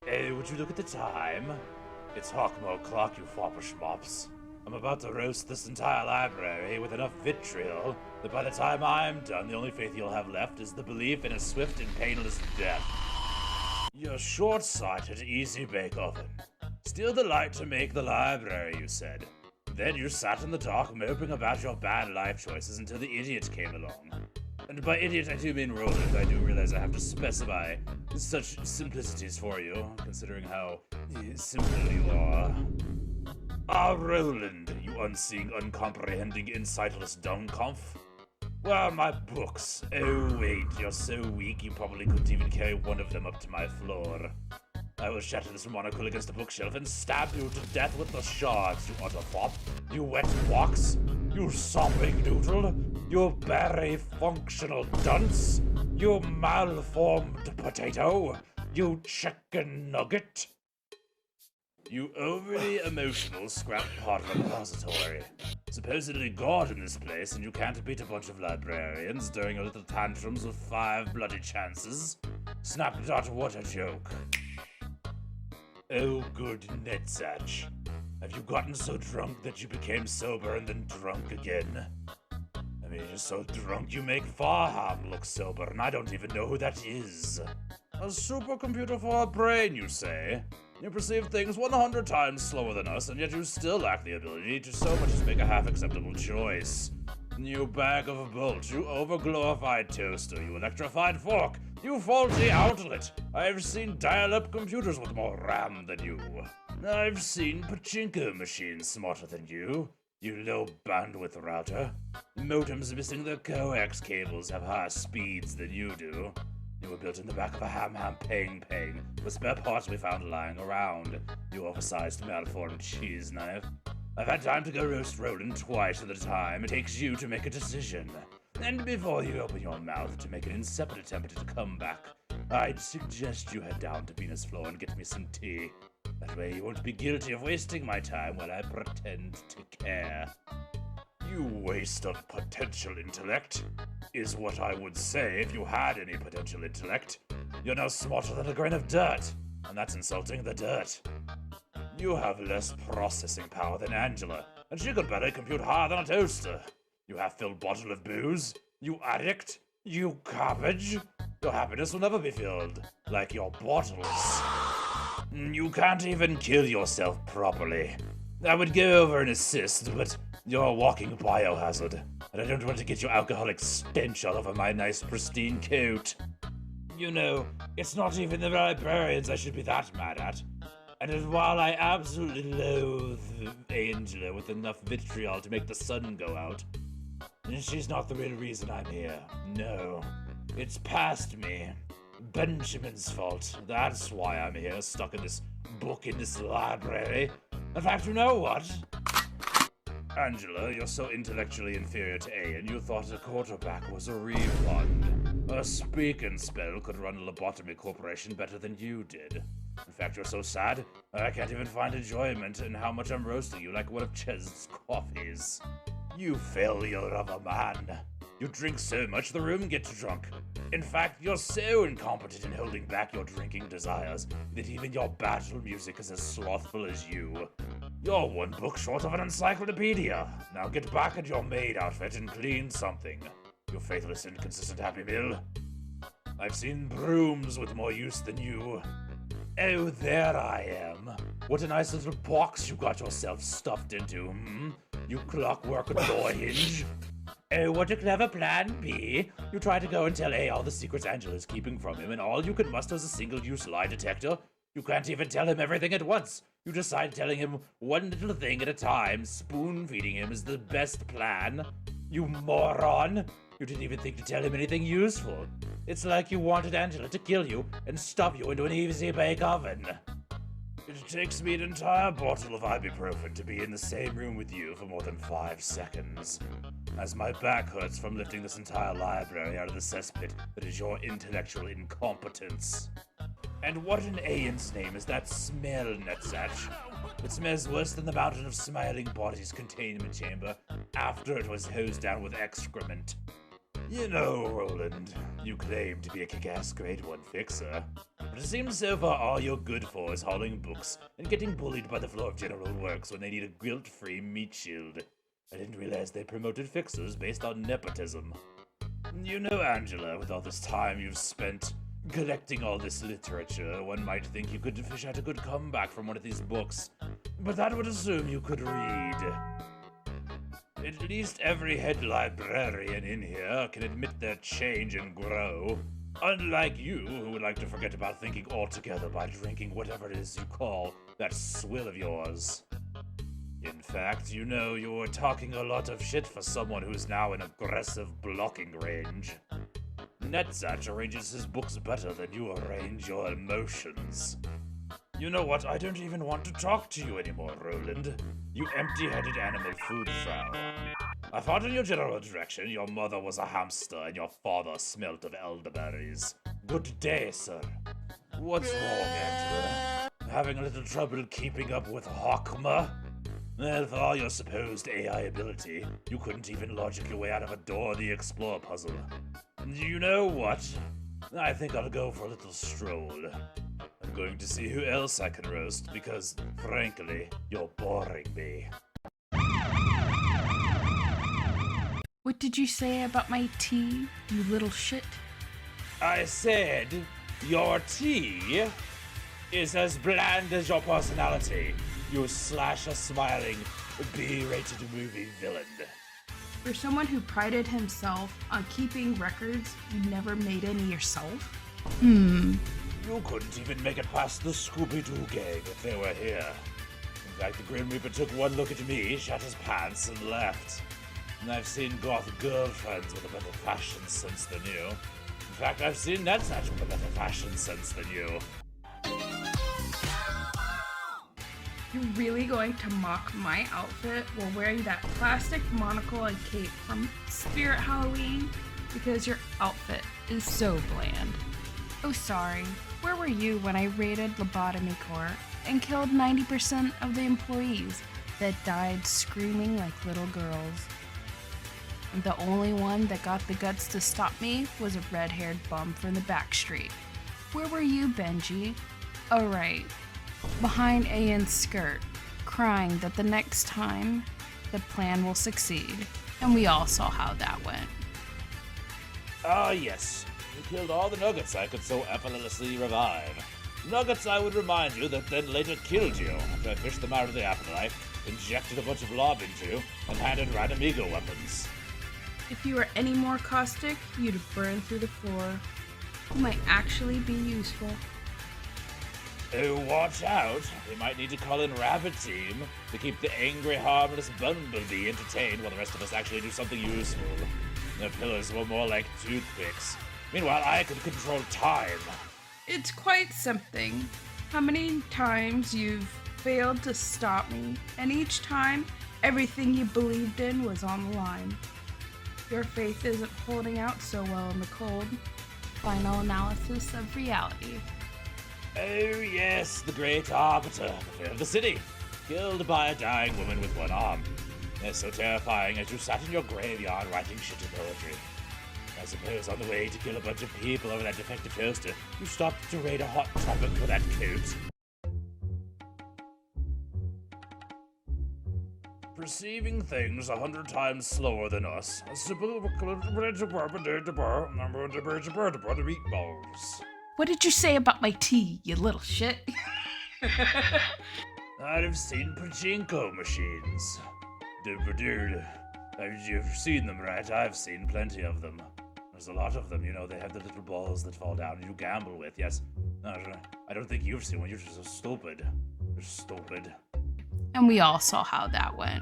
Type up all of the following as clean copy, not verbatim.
Hey, would you look at the time? It's Hokma-O-Clock, you fopper schmops. I'm about to roast this entire library with enough vitriol that by the time I'm done, the only faith you'll have left is the belief in a swift and painless death. You're short-sighted, easy bake oven. Steal the light to make the library, you said. Then you sat in the dark moping about your bad life choices until the idiot came along. And by idiot, I do mean Roland. I do realize I have to specify such simplicities for you, considering how simple you are. Ah, Roland, you unseeing, uncomprehending, insightless dumbconf. Where are my books? Oh wait, you're so weak you probably couldn't even carry one of them up to my floor. I will shatter this monocle against a bookshelf and stab you to death with the shards, you utter fop, you wet box, you sopping noodle, you barely functional dunce, you malformed potato, you chicken nugget. You overly emotional scrap part repository. Supposedly God in this place, and you can't beat a bunch of librarians during your little tantrums with 5 bloody chances. Snapdot, what a joke. Oh, good Netsatch. Have you gotten so drunk that you became sober and then drunk again? I mean, you're so drunk you make Farham look sober, and I don't even know who that is. A supercomputer for our brain, you say? You perceive things 100 times slower than us, and yet you still lack the ability to so much as make a half-acceptable choice. You bag of bolts, you overglorified toaster, you electrified fork, you faulty outlet. I've seen dial-up computers with more RAM than you. I've seen pachinko machines smarter than you. You low bandwidth router. Modems missing their coax cables have higher speeds than you do. You were built in the back of a ham pang with spare parts we found lying around. You oversized malformed cheese knife. I've had time to go roast Roland twice at a time. It takes you to make a decision. And before you open your mouth to make an insipid attempt at a comeback, I'd suggest you head down to Binah's floor and get me some tea. That way you won't be guilty of wasting my time while I pretend to care. You waste of potential intellect, is what I would say if you had any potential intellect. You're no smarter than a grain of dirt, and that's insulting the dirt. You have less processing power than Angela, and she could barely compute higher than a toaster. You half-filled bottle of booze, you addict, you cabbage. Your happiness will never be filled, like your bottles. You can't even kill yourself properly. I would go over and assist, but you're a walking biohazard, and I don't want to get your alcoholic stench all over my nice pristine coat. You know, it's not even the librarians I should be that mad at. And while I absolutely loathe Angela with enough vitriol to make the sun go out, she's not the real reason I'm here. No, it's past me. Benjamin's fault. That's why I'm here, stuck in this book in this library. In fact, you know what? Angela, you're so intellectually inferior to A, and you thought a quarterback was a refund. A speak and spell could run a lobotomy corporation better than you did. In fact, you're so sad, I can't even find enjoyment in how much I'm roasting you like one of Ches's coffees. You failure of a man. You drink so much the room gets drunk. In fact, you're so incompetent in holding back your drinking desires that even your battle music is as slothful as you. You're one book short of an encyclopedia. Now get back into your maid outfit and clean something. You faithless, inconsistent Happy Meal. I've seen brooms with more use than you. Oh, there I am. What a nice little box you got yourself stuffed into, You clockwork door hinge. Oh, what a clever plan, B. You try to go and tell A all the secrets Angela's keeping from him, and all you can muster is a single-use lie detector. You can't even tell him everything at once. You decide telling him one little thing at a time. Spoon-feeding him is the best plan. You moron. You didn't even think to tell him anything useful. It's like you wanted Angela to kill you and stuff you into an easy bake oven. It takes me an entire bottle of ibuprofen to be in the same room with you for more than 5 seconds, as my back hurts from lifting this entire library out of the cesspit that is your intellectual incompetence. And what in Aeon's name is that smell, Netsatch? It smells worse than the mountain of smiling bodies containment chamber after it was hosed down with excrement. You know, Roland, you claim to be a kick-ass grade 1 fixer, but but it seems so far all you're good for is hauling books and getting bullied by the floor of General Works when they need a guilt-free meat shield. I didn't realize they promoted fixers based on nepotism. You know, Angela, with all this time you've spent collecting all this literature, one might think you could fish out a good comeback from one of these books, but that would assume you could read. At least every head librarian in here can admit their change and grow. Unlike you, who would like to forget about thinking altogether by drinking whatever it is you call that swill of yours. In fact, you know, you're talking a lot of shit for someone who's now in aggressive blocking range. Netzach arranges his books better than you arrange your emotions. You know what? I don't even want to talk to you anymore, Roland. You empty-headed animal food frau. I thought in your general direction your mother was a hamster and your father smelt of elderberries. Good day, sir. What's wrong, Angela? Having a little trouble keeping up with Hokma? Well, for all your supposed AI ability, you couldn't even logic your way out of a Dora the Explorer puzzle. You know what? I think I'll go for a little stroll. I'm going to see who else I can roast because, frankly, you're boring me. What did you say about my tea, you little shit? I said your tea is as bland as your personality, you slasher-smiling, B-rated movie villain. For someone who prided himself on keeping records, you never made any yourself? You couldn't even make it past the Scooby-Doo gang if they were here. In fact, the Grim Reaper took one look at me, shut his pants, and left. And I've seen goth girlfriends with a better fashion sense than you. In fact, I've seen Netzach with a better fashion sense than you. You're really going to mock my outfit while wearing that plastic monocle and cape from Spirit Halloween? Because your outfit is so bland. Oh, sorry. Where were you when I raided Lobotomy Corps and killed 90% of the employees that died screaming like little girls? And the only one that got the guts to stop me was a red-haired bum from the back street. Where were you, Benji? Oh, right. Behind Ian's skirt, crying that the next time the plan will succeed. And we all saw how that went. Ah, yes. You killed all the nuggets I could so effortlessly revive. Nuggets I would remind you that then later killed you after I fished them out of the afterlife, injected a bunch of lob into, and handed random ego weapons. If you were any more caustic, you'd have burned through the floor. You might actually be useful. Oh, watch out. We might need to call in Rabbit Team to keep the angry, harmless Bumblebee entertained while the rest of us actually do something useful. The pillars were more like toothpicks. Meanwhile, I could control time. It's quite something. How many times you've failed to stop me, and each time, everything you believed in was on the line. Your faith isn't holding out so well in the cold. Final analysis of reality. Oh yes, the great arbiter, the fear of the city, killed by a dying woman with one arm. They're so terrifying as you sat in your graveyard writing shitty poetry. I suppose on the way to kill a bunch of people over that defective toaster, you stopped to raid a hot topic for that coat. Perceiving things 100 times slower than us. A simple meatballs. What did you say about my tea, you little shit? I've seen pachinko machines. You've seen them, right? I've seen plenty of them. There's a lot of them, you know, they have the little balls that fall down and you gamble with, yes. I don't think you've seen one, you're just so stupid. You're stupid. And we all saw how that went.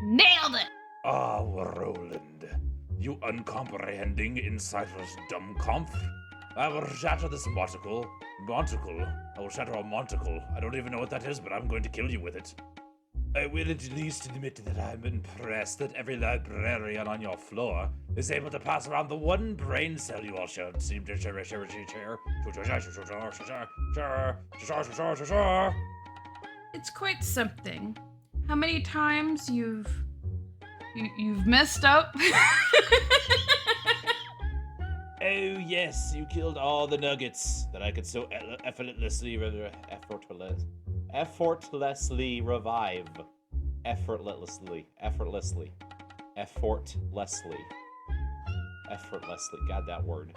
Nailed it! Ah, Roland. You uncomprehending, insightless dumb comp. I will shatter this monticle. I will shatter a monticle. I don't even know what that is, but I'm going to kill you with it. I will at least admit that I'm impressed that every librarian on your floor is able to pass around the one brain cell you all seem to share. It's quite something. How many times you've messed up? Oh yes, you killed all the nuggets that I could so effortlessly revive. Effortlessly. God, that word.